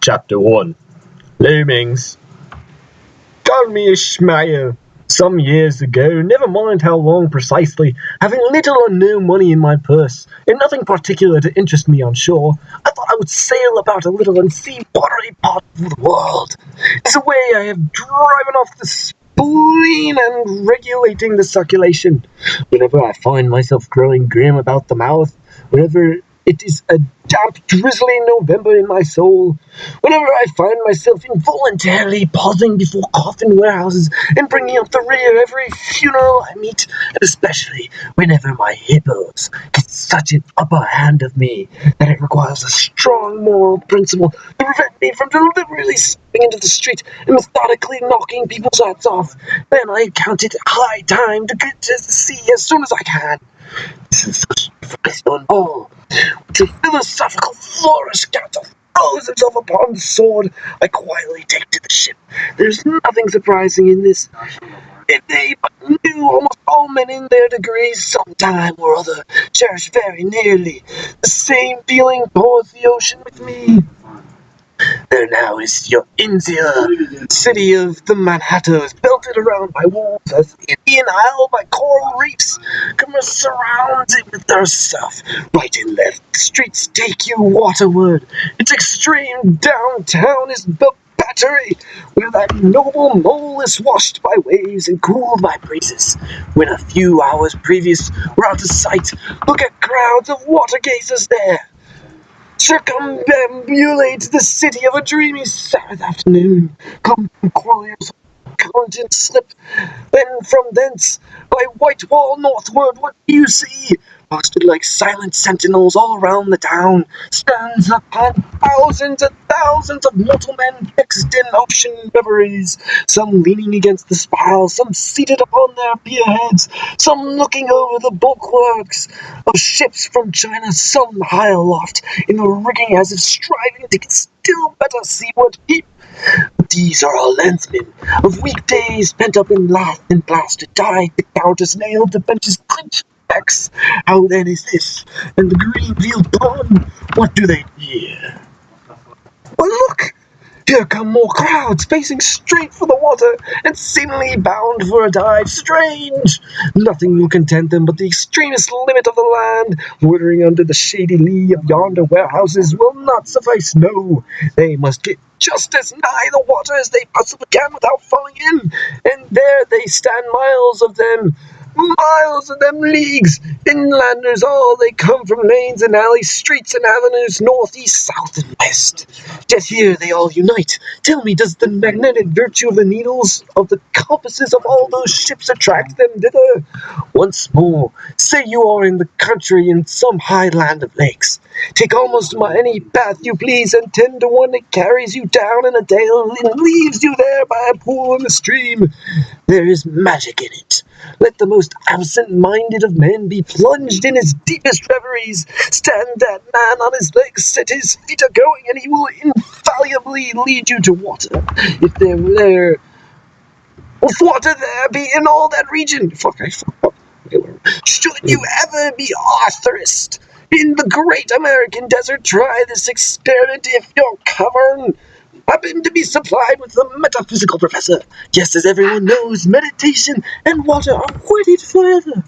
Chapter 1 Loomings. Call me Ishmael. Some years ago, never mind how long precisely, having little or no money in my purse, and nothing particular to interest me on shore, I thought I would sail about a little and see watery parts of the world. This way I have driven off the spleen and regulating the circulation. Whenever I find myself growing grim about the mouth, whenever it is a damp, drizzly November in my soul, whenever I find myself involuntarily pausing before coffin warehouses and bringing up the rear every funeral I meet, and especially whenever my hippos get such an upper hand of me that it requires a strong moral principle to prevent me from deliberately stepping into the street and methodically knocking people's hats off, then I count it high time to get to the sea as soon as I can. This is such a stone ball. With a philosophical flourish Gato throws himself upon the sword, I quietly take to the ship. There's nothing surprising in this. If they but knew, almost all men in their degrees, sometime or other, cherish very nearly the same feeling towards the ocean with me. There now is your insular city of the Manhattan, belted around by walls as the Indian Isle by coral reefs. Commerce surrounds it with their stuff. Right and left, streets take you waterward. Its extreme downtown is the Battery, where that noble mole is washed by waves and cooled by breezes. When a few hours previous were out of sight, look at crowds of water gazers there. Circumambulate the city of a dreamy Sabbath afternoon. Come from quarriers of Collington slip, then from thence by Whitewall northward. What do you see? Posted like silent sentinels all around the town, stands upon thousands and thousands of mortal men fixed in ocean reveries, some leaning against the spile, some seated upon their pierheads, some looking over the bulwarks of ships from China, some high aloft in the rigging as if striving to get still better seaward peep. But these are all landsmen of weekdays pent up in lath and plaster, tied to counters, nailed to benches, clinched. How then is this? And the Greenfield pond, what do they hear? Well, look! Here come more crowds, facing straight for the water, and seemingly bound for a dive. Strange! Nothing will content them but the extremest limit of the land. Loitering under the shady lee of yonder warehouses will not suffice, no. They must get just as nigh the water as they possibly can without falling in, and there they stand, miles of them, leagues, inlanders all, they come from lanes and alleys, streets and avenues, north, east, south, and west. Yet here they all unite. Tell me, does the magnetic virtue of the needles of the compasses of all those ships attract them thither? Once more, say you are in the country in some high land of lakes. Take almost any path you please, and 10 to 1 it carries you down in a dale and leaves you there by a pool in the stream. There is magic in it. Let the most absent-minded of men be plunged in his deepest reveries. Stand that man on his legs, set his feet a-going, and he will infallibly lead you to water. If water there be in all that region. I fucked up. Should you ever be arthurist in the great American desert, try this experiment if your cavern happen to be supplied with a metaphysical professor. Just as everyone knows, meditation and water are wedded forever.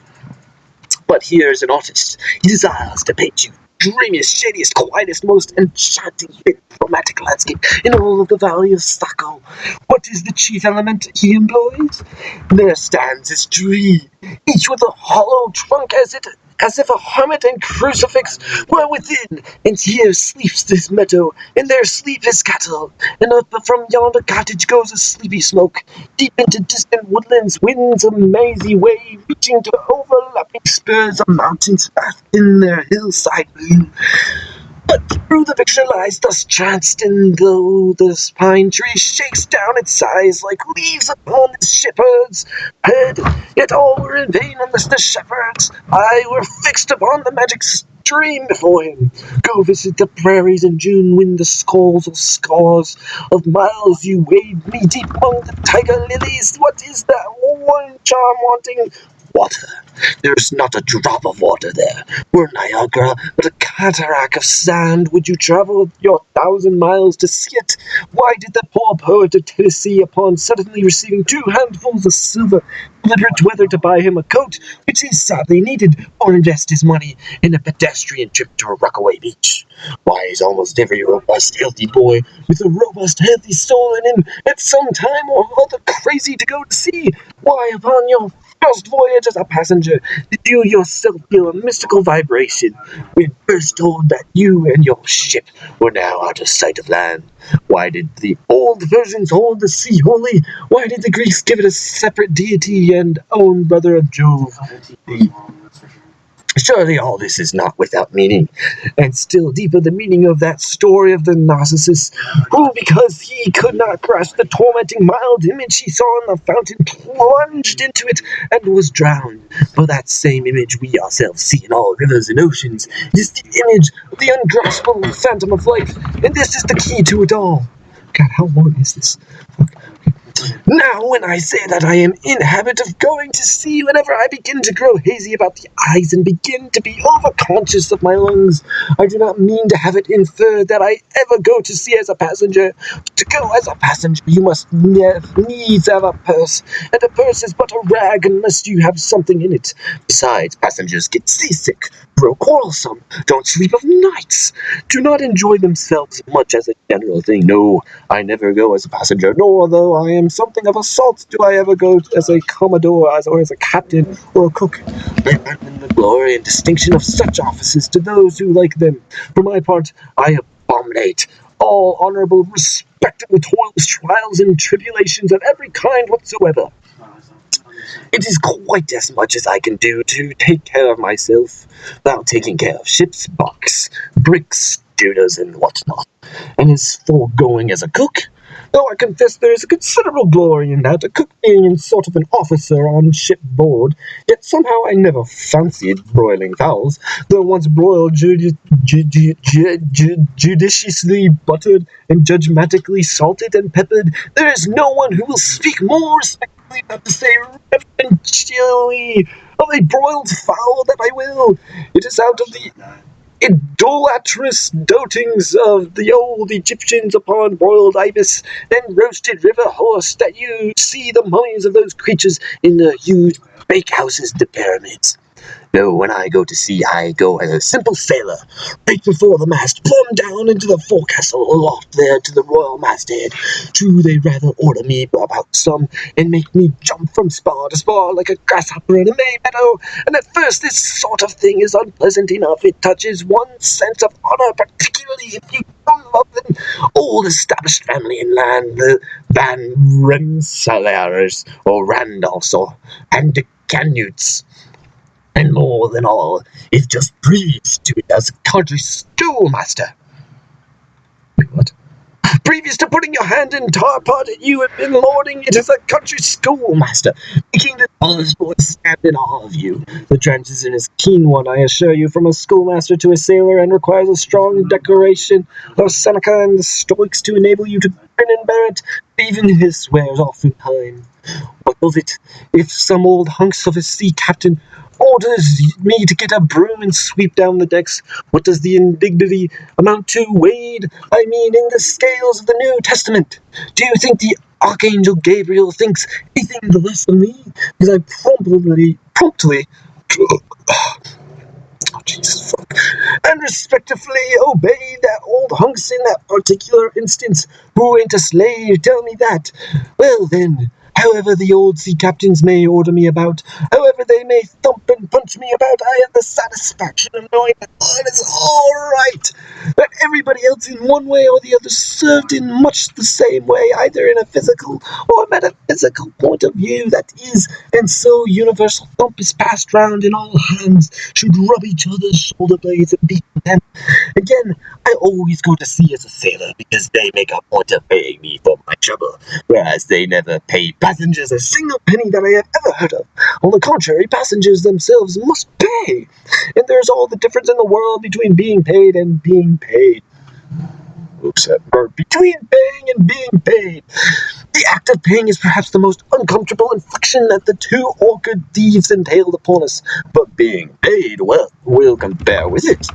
But here's an artist. He desires to paint you dreamiest, shadiest, quietest, most enchanting, romantic landscape in all of the valley of Saco. What is the chief element he employs? There stands his tree, each with a hollow trunk as if a hermit and crucifix were within, and here sleeps this meadow, and there sleep his cattle, and up from yonder cottage goes a sleepy smoke. Deep into distant woodlands winds a mazy way, reaching to overlapping spurs of mountains bathed in their hillside blue. But through the picture lies thus tranced, and though this pine tree shakes down its sighs like leaves upon the shepherd's head, yet all were in vain unless the shepherd's eye were fixed upon the magic stream before him. Go visit the prairies in June when the scores of miles you wade knee-deep among the tiger lilies. What is that one charm wanting? water. There's not a drop of water there. We're Niagara, but a cataract of sand. Would you travel your 1,000 miles to see it? Why did the poor poet of Tennessee, upon suddenly receiving 2 handfuls of silver, deliberate whether to buy him a coat, which he sadly needed, or invest his money in a pedestrian trip to a Rockaway beach? Why is almost every robust, healthy boy with a robust, healthy soul in him at some time or other crazy to go to sea? Why, upon your first voyage as a passenger, did you yourself feel a mystical vibration when first told that you and your ship were now out of sight of land? Why did the old versions hold the sea holy? Why did the Greeks give it a separate deity and own brother of Jove? Surely all this is not without meaning, and still deeper the meaning of that story of the Narcissus, who, because he could not grasp the tormenting mild image he saw in the fountain, plunged into it and was drowned. For that same image we ourselves see in all rivers and oceans. It is the image of the ungraspable phantom of life, and this is the key to it all. God, how long is this? Now, when I say that I am in habit of going to sea whenever I begin to grow hazy about the eyes and begin to be overconscious of my lungs, I do not mean to have it inferred that I ever go to sea as a passenger. To go as a passenger, you must needs have a purse, and a purse is but a rag unless you have something in it. Besides, passengers get seasick, grow quarrelsome, don't sleep of nights, do not enjoy themselves much as a general thing. No, I never go as a passenger, nor though I am something of a salt do I ever go as a commodore or as a captain or a cook. I abandon the glory and distinction of such offices to those who like them. For my part, I abominate all honorable, respectable toils, trials, and tribulations of every kind whatsoever. It is quite as much as I can do to take care of myself without taking care of ships, barks, bricks, schooners, and whatnot. And as for going as a cook, though I confess there is a considerable glory in that, a cook being sort of an officer on shipboard, yet somehow I never fancied broiling fowls, though once broiled, judiciously buttered, and judgmatically salted and peppered, there is no one who will speak more respectfully, not to say reverentially, of a broiled fowl that I will. It is out of the idolatrous dotings of the old Egyptians upon boiled ibis and roasted river horse that you see the mummies of those creatures in the huge bakehouses, the pyramids. No, when I go to sea, I go as a simple sailor, right before the mast, plumb down into the forecastle, aloft there to the royal masthead. True, they rather order me about some, and make me jump from spar to spar like a grasshopper in a May meadow, and at first this sort of thing is unpleasant enough. It touches one's sense of honor, particularly if you come of an old established family in land, the Van Rensselaers, or Randolphs, or Canutes. And more than all, it just breathes to it as a country schoolmaster. Wait, what? Previous to putting your hand in tar pot, you have been lording it as a country schoolmaster, making the tallest boys stand in awe of you. The transition is a keen one, I assure you, from a schoolmaster to a sailor, and requires a strong decoration of Seneca and the Stoics to enable you to grin and bear it. Even his wears off in time. What of it, if some old hunks of a sea captain orders me to get a broom and sweep down the decks? What does the indignity amount to, Wade? I mean, in the scales of the New Testament. Do you think the Archangel Gabriel thinks anything the less of me? Because I promptly, oh, Jesus fuck, and respectfully obey that old hunks in that particular instance, who ain't a slave, tell me that. Well then, however the old sea captains may order me about, however they may thump and punch me about, I have the satisfaction of knowing that all is all right, that everybody else in one way or the other served in much the same way, either in a physical or metaphysical point of view, that is, and so universal thump is passed round, and all hands should rub each other's shoulder blades and be content. Again, I always go to sea as a sailor, because they make a point of paying me for my trouble, whereas they never pay passengers a single penny that I have ever heard of. On the contrary, passengers themselves must pay, and there's all the difference in the world between being paid and being paid. Oops, that word. Between paying and being paid. The act act of paying is perhaps the most uncomfortable infliction that the two orchid thieves entailed upon us, but being paid, well, we'll compare with it.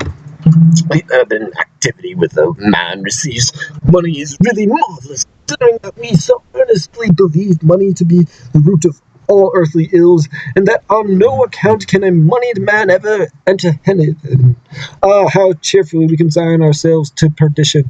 The urban activity with a man receives money is really marvelous, considering that we so earnestly believe money to be the root of all earthly ills, and that on no account can a moneyed man ever enter heaven. Ah, how cheerfully we consign ourselves to perdition.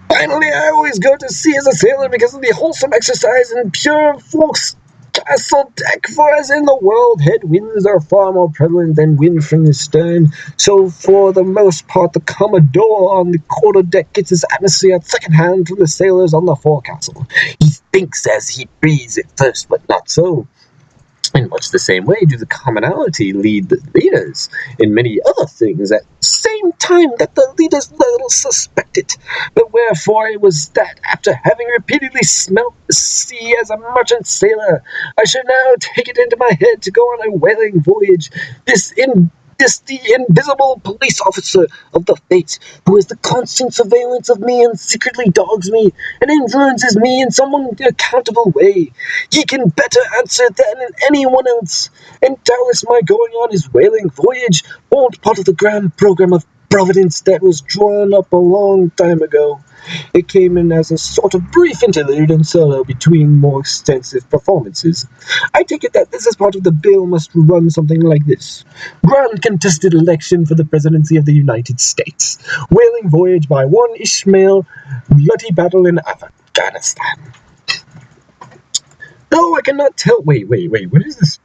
Finally, I always go to sea as a sailor because of the wholesome exercise and pure forecastle deck, for as in the world, headwinds are far more prevalent than wind from the stern, so for the most part the commodore on the quarter-deck gets his atmosphere at second hand from the sailors on the forecastle. He thinks as he breathes at first, but not so. In much the same way do the commonality lead the leaders in many other things at the same time that the leaders little suspect it. But wherefore it was that, after having repeatedly smelt the sea as a merchant sailor, I should now take it into my head to go on a whaling voyage, the invisible police officer of the fates, who has the constant surveillance of me and secretly dogs me, and influences me in some unaccountable way. He can better answer than anyone else, and doubtless my going on his whaling voyage formed part of the grand program of Providence that was drawn up a long time ago. It came in as a sort of brief interlude and solo between more extensive performances. I take it that this is part of the bill must run something like this. Grand contested election for the presidency of the United States. Whaling voyage by one Ishmael. Bloody battle in Afghanistan. No, I cannot tell. Wait. What is this?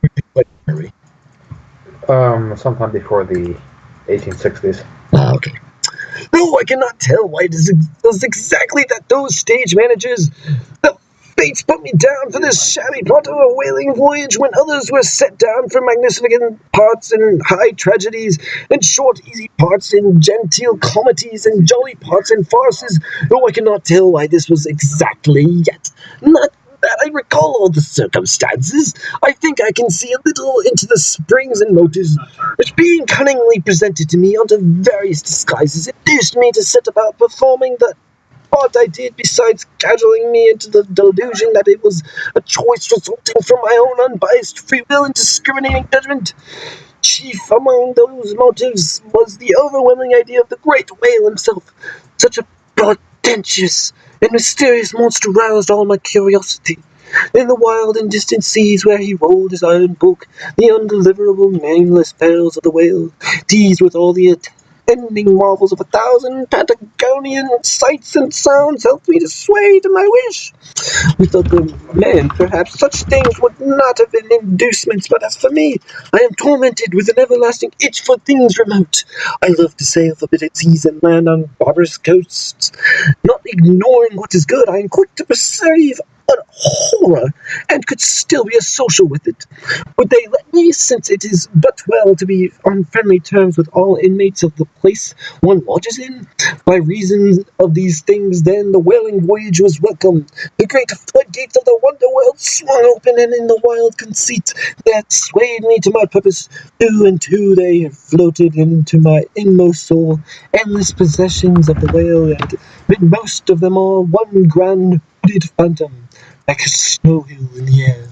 Sometime before the 1860s. Ah, okay. No, I cannot tell why it is exactly that those stage managers, the fates put me down for this shabby plot of a whaling voyage when others were set down for magnificent parts in high tragedies, and short, easy parts in genteel comedies, and jolly parts in farces. No, I cannot tell why this was exactly yet. Not that I recall all the circumstances. I think I can see a little into the springs and motives, which being cunningly presented to me under various disguises, induced me to set about performing the part I did, besides cajoling me into the delusion that it was a choice resulting from my own unbiased free will and discriminating judgment. Chief among those motives was the overwhelming idea of the great whale himself. Such a portentous and mysterious monster roused all my curiosity. In the wild and distant seas where he rolled his iron bulk, the undeliverable nameless perils of the whale, teased with all the attending marvels of 1,000 Patagonian sights and sounds, helped me to sway to my wish. Without the men, perhaps such things would not have been inducements, but as for me, I am tormented with an everlasting itch for things remote. I love to sail forbidden seas and land on barbarous coasts. Not ignoring what is good, I am quick to perceive a horror, and could still be social with it. Would they let me, since it is but well to be on friendly terms with all inmates of the place one lodges in? By reason of these things, then, the whaling voyage was welcome. The great floodgates of the wonder world swung open, and in the wild conceit that swayed me to my purpose, two and two they floated into my inmost soul, endless possessions of the whale, and mid most of them all one grand hooded phantom, like a snow hill in the air.